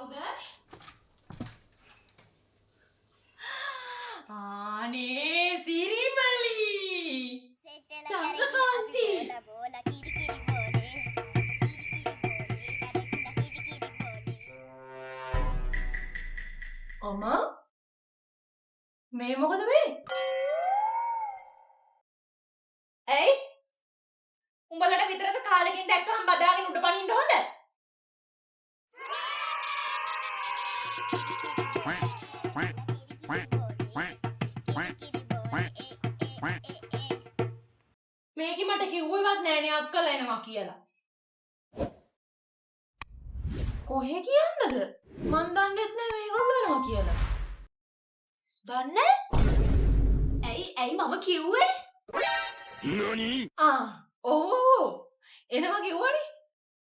කවුද? ආනේ සිරිමලි. චන්ද්‍රකාන්ති. අම්මා මේ මොකද මේ? ඇයි? උඹලට විතරද කාලෙකින් දැක්කම බදාගෙන උඩ පනින්න හොඳ? මේකි මට කිව්වෙවත් නෑනේ අක්කලා එනවා කියලා. කොහේ කියන්නද? මන් දන්නෙත් නෑ මේගොල්ලෝ එනවා කියලා. දන්නේ? ඇයි මම කිව්වේ? නනි? ඔව්. එනවා කිව්වනේ.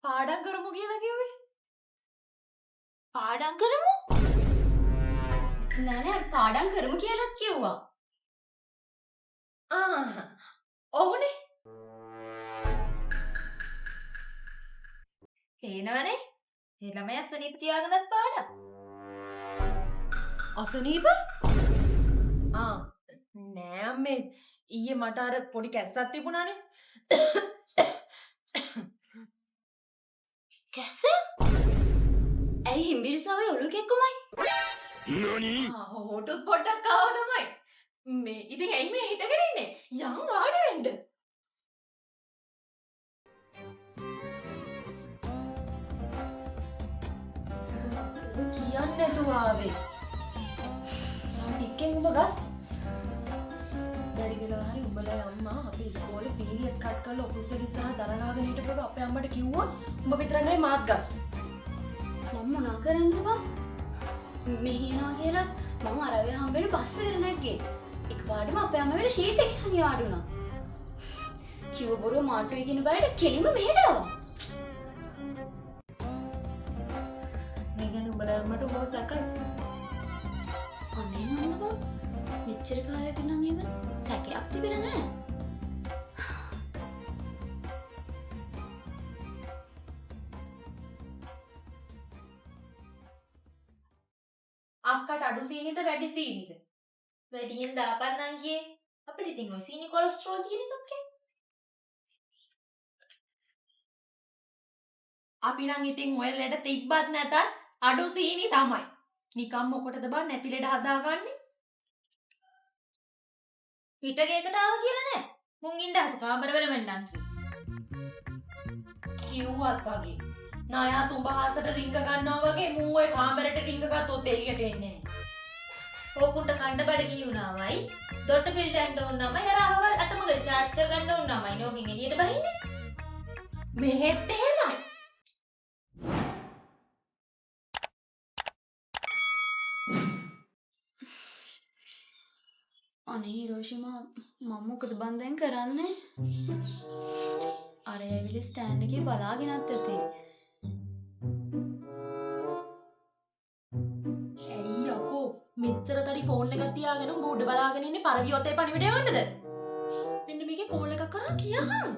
පාඩම් කරමු කියලා කිව්වේ. පාඩම් කරමු? නෑ පාඩම් කරමු කියලාත් කිව්වා. ඔව්නේ. පේනවනේ. මේ ළමයි අසනීප තියාගෙනත් පාඩම්. අසනීප? නෑ අම්මේ. ඊයේ මට අර පොඩි කැස්සක් තිබුණානේ. කැස්ස? ඇයි හිම්බිරිසාවේ ඔලුව කෙක්කුමයි? නනි? හොටුත් පොඩ්ඩක් ආව තමයි. මේ ඉතින් ඇයි මේ හිටගෙන ඉන්නේ? යම් වාඩි වෙන්න. කියන්නේ නැතුව ආවේ. ටිකෙන් උඹ ගස්. බැරි වෙලා හරි උඹලා අම්මා අපේ ඉස්කෝලේ පීරියඩ් කට් කරලා ඔෆිස් එකේ ඉස්සරහ දරගාගෙන හිටපුවක අපේ අම්මට කිව්වොත් උඹ විතර නෙවෙයි මාත් ගස්. මම මොනා කරන්නද බං? මෙහි එනවා කියලා මම අරවේ හම්බෙන්න බස් එකට නැග්ගේ. එකපාරටම අපේ අම්ම වෙන ෂීට් එකේ හරි ආඩි වුණා. කිව්ව බොරුව මාට්ටුවේ කියන බයට කෙලිම මෙහෙට ආවා. මේ ගැන උඹලා අම්මට උඹව සැකයි. අනේ නන්ද බං. මෙච්චර කාලයකට නම් එහෙම සැකයක් තිබෙලා නැහැ. අක්කට අඩු සීනිද වැඩි සීනිද? වැඩියෙන් දාපන්නම් කියේ. අපිට ඉතින් ඔය සීනි කොලෙස්ටරෝල් තියෙන එකක් නේ. අපි නම් ඉතින් ඔය ලෙඩ තිබ්බත් නැතත් අඩු සීනි තමයි. නිකම් මොකටද බං නැති ලෙඩ හදාගන්නේ? පිටගේකට ආව කියලා නෑ. මුන් ඉන්න අස කාමරවල වෙන්නම් කිව්වත් වගේ. නායා තුඹ හාසට රිංග ගන්නවා වගේ මුන් ඔය කාමරේට රිංග ගත්තොත් එළියට එන්නේ නෑ. ඕකුන්ට කණ්ඩ බඩගිනි වුණාමයි. දොට්ට පිල්ට යන්න ඕන නමයි අර අහවල් අතමග චාර්ජ් කරගන්න ඕන නමයි නෝකින් එළියට බහින්නේ. මෙහෙත් එහෙමයි. අනේ හිරෝෂිමා මම මොකද බං දැන් කරන්නේ? අර ඇවිල්ලි ස්ටෑන්ඩ් එකේ බලාගෙනත් ඇතේ. ඇයි යකෝ මෙච්චර තඩි ෆෝන් එකක් තියාගෙන උඹ උඩ බලාගෙන ඉන්නේ පරවියොතේ පණිවිඩ යවන්නද? මෙන්න මේකේ කෝල් එකක් කරා කියහන්.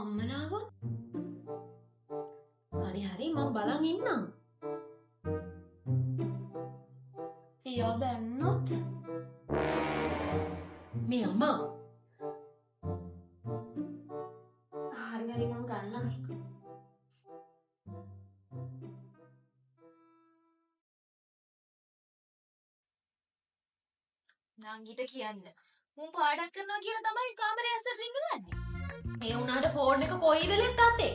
අම්මලාව හරි මම බලන් ඉන්නම්. තියා බැන්නොත් මේ අම්මා හරි මං ගන්නම්. නංගිට කියන්න. මුන් පාඩම් කරනවා කියලා තමයි කාමරේ ඇස්සට රිංගගන්නේ. ඒ වුණාට ෆෝන් එක කොයි වෙලෙත් අතේ.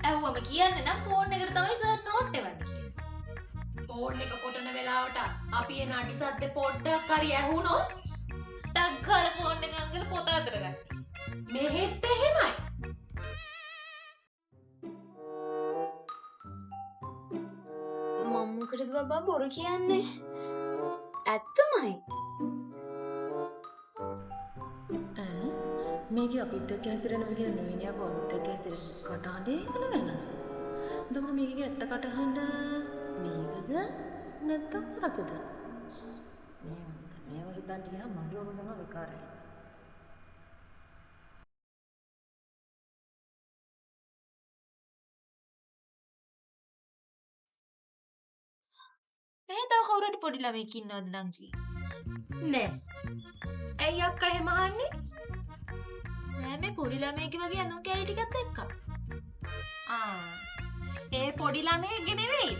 ඇහුවම කියන්න නම් ෆෝන් එකට තමයි සර් නෝට් එවන්න කියලා. ෆෝන් එක පොටන වෙලාවට අපි එන අඩි සද්දේ පොඩ්ඩක් හරි ඇහුනොත් ටක් ගාලා ෆෝන් එක අංගල පොත අතර ගන්න. මෙහෙත් එහෙමයි. මම මොකටද බබා බොරු කියන්නේ? ඇත්තමයි. මේක අපිත් එක්ක හැසිරෙන විදිය නෙවෙයි අපෝ අපිත් එක්ක හැසිරෙන කටහඬේ ඉතල වෙනස්. දම මේකේ ඇත්ත කටහඬ මේකද නැත්නම් රකද? මේව හිතන්න ගියාම මගේ ඔළුව තමයි විකාරයි. මේ තව කවුරු හරි පොඩි ළමෙක් ඉන්නවද නම් කී. නෑ. ඇයි අක්කා එහෙම අහන්නේ? නෑ මේ පොඩි ළමයෙක්ගේ වගේ අඳුන් කැලි ටිකක් දැක්කා. ඒ පොඩි ළමයෙක්ගේ නෙවෙයි.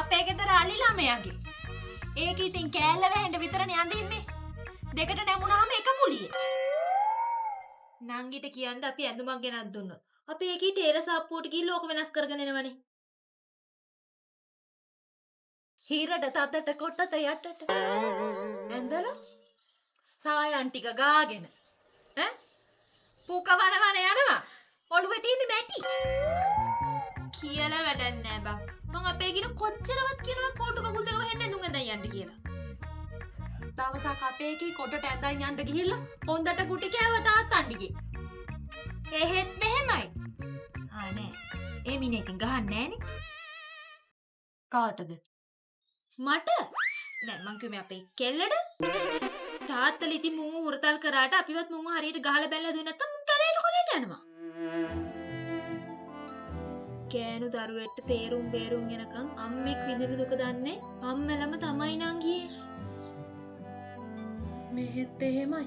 අපේ ගෙදර අලි ළමයාගේ. ඒක ඉතින් කෑල්ල වැහෙන්න විතරනේ අඳින්නේ. දෙකට නැමුණාම එක පුලිය. නංගිට කියන්න අපි ඇඳුමක් ගෙනත් දුන්නොත්. අපි ඒකී ටේලර් සාප්පුවට ගිහින් ඕක වෙනස් කරගෙන එනවනේ. හිරට තතට කොටට යටට ඇඳලා සායන් ටික ගාගෙන ඈ පුක වනවන යනවා ඔළුවේ තියෙන මැටි කියලා වැඩක් නෑ බං. මං අපේ ගින කොච්චරවත් කියනවා කෝටු කකුල් දෙක වහෙන්න ඇඳුම් ඇඳන් යන්න කියලා. දවසක් අපේ කී කොටට ඇඳන් යන්න ගිහිල්ලා හොඳට කුටි කෑව තාත්තන්ඩිගේ. එහෙත් මෙහෙමයි. නෑ. ඒ මිනිහ ඉතින් ගහන්නේ නෑනේ. කාටද? මට නෑ මං කිව්වේ අපේ කෙල්ලට. තාත්තලා ඉතින් මුං හුරතල් කරාට අපිවත් මුං හරියට ගහලා බැලලා දුන්නේ නැත්තම් මුං කැලේට කොලේට යනවා. කෑනු දරුවෙට තේරුම් බේරුම් එනකන් අම්මෙක් විඳින දුක දන්නේ අම්මලම තමයි නං ගියේ. මෙහෙත් එහෙමයි.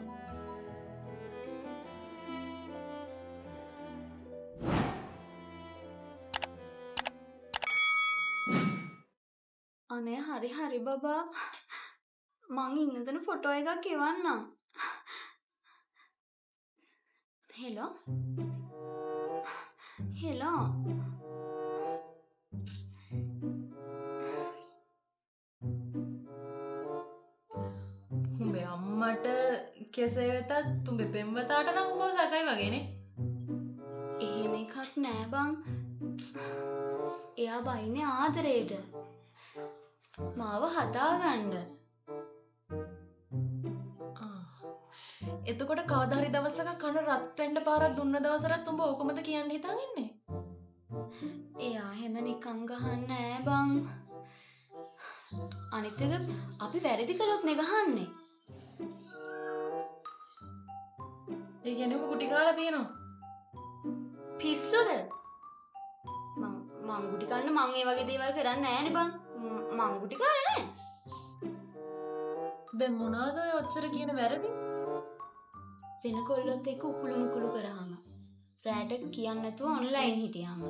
අනේ හරි බබා. මං ඉන්නතන ෆොටෝ එකක් එවන්නම්. හෙලෝ. උඹේ අම්මට කෙසේ වෙතත් උඹේ පෙම්වතාට නම් උඹව සැකයි වගේනේ. එහෙම එකක් නෑ බං. එයා බයිනේ ආදරේට. මාව හදාගන්න. එතකොට කවදා හරි දවසක කන රත් වෙන්න පාරක් දුන්න දවසට උඹ ඕකමද කියන්න හිතන් ඉන්නේ? එයා හැම නිකන් ගහන්නේ නෑ බං. අනිත් එක අපි වැරදි කළොත් නේ ගහන්නේ. ඒ කියන්නේ ඔබ කුටි කාලා තියෙනවා. පිස්සුද? මං ගුටි කන්න මං ඒ වගේ දේවල් කරන්නේ නෑනේ බං. මං ගුටි කාලා නෑ. දැන් මොනවාද ඔය ඔච්චර කියන වැරදි? වෙන කොල්ලොත් එක්ක උකුළු මුකුළු කරාම රැට කියන්න නැතුව ඔන්ලයින් හිටියාම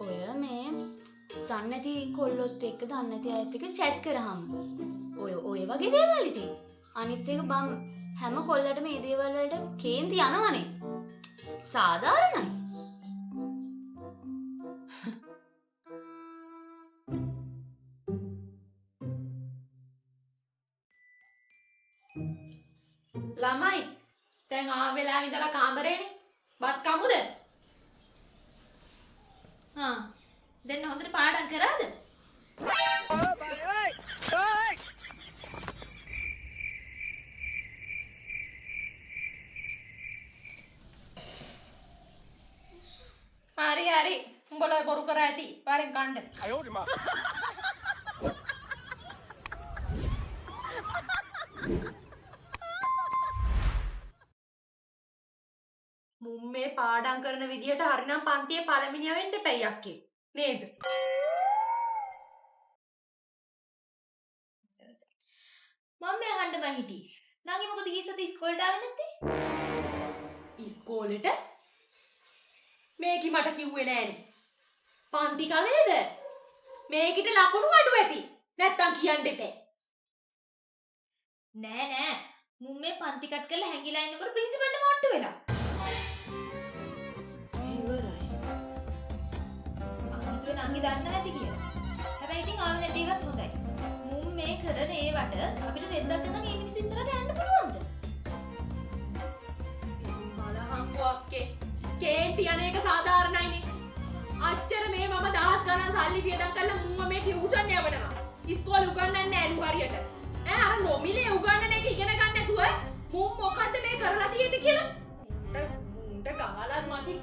ඔය මේ දන්නේ නැති කොල්ලොත් එක්ක දන්නේ නැති අයත් එක්ක chat කරාම ඔය වගේ දේවල් ඉතින් අනිත් එක බම් හැම කොල්ලටම මේ දේවල් වලට කේන්ති යනවනේ සාධාරණයි. ළමයි දැන් ආවෙලා ඉඳලා කාමරේනේ. බත් කමුද? දැන් හොඳට පාඩම් කරාද? හරි උඹලා බොරු කරා ඇති. පාරෙන් කන්න. 哎呦我的妈！ මුම් මේ පාඩම් කරන විදියට හරිනම් පන්තියේ පළවෙනියා වෙන්න එපැයි අක්කේ. නේද? මම මේ අහන්න මං හිටියේ. නංගි මොකද ගිස්සත් ඉස්කෝලේට ආවේ නැත්තේ? ඉස්කෝලේට? මේකි මට කිව්වේ නෑනේ. පන්ති කලේද? මේකිට ලකුණු අඩු ඇති. නැත්තම් කියන්න එපා. නෑ. මුම් මේ පන්ති කට් කරලා හැංගිලා ඉන්නකොට ප්‍රින්සිපල්ට මොට්ටු වෙලා. ඉවරයි. අන්තිමට නංගි දන්නව ඇති කියලා. හැබැයි ඉතින් ආව නැති එකත් හොඳයි. මුම් මේ කරන ඒවට අපිට රෙද්දක් ගන්න මේ මිනිස්සු ඉස්සරහට යන්න පුළුවන්ද? බලහංකෝ අක්කේ. කේන්ති අනේක සාධාරණයිනේ. අච්චර මේ මම දහස් ගණන් සල්ලි වියදම් කරලා මුව මේ ටියුෂන් යවනවා. ඉස්කෝලේ උගන්වන්නේ නෑලු හරියට. අර නොමිලේ උගන්වන එක ඉගෙන ගන්න නැතුව මුම් මොකද්ද මේ කරලා තියෙන්නේ කියලා. උන්ට ගහලා මදි.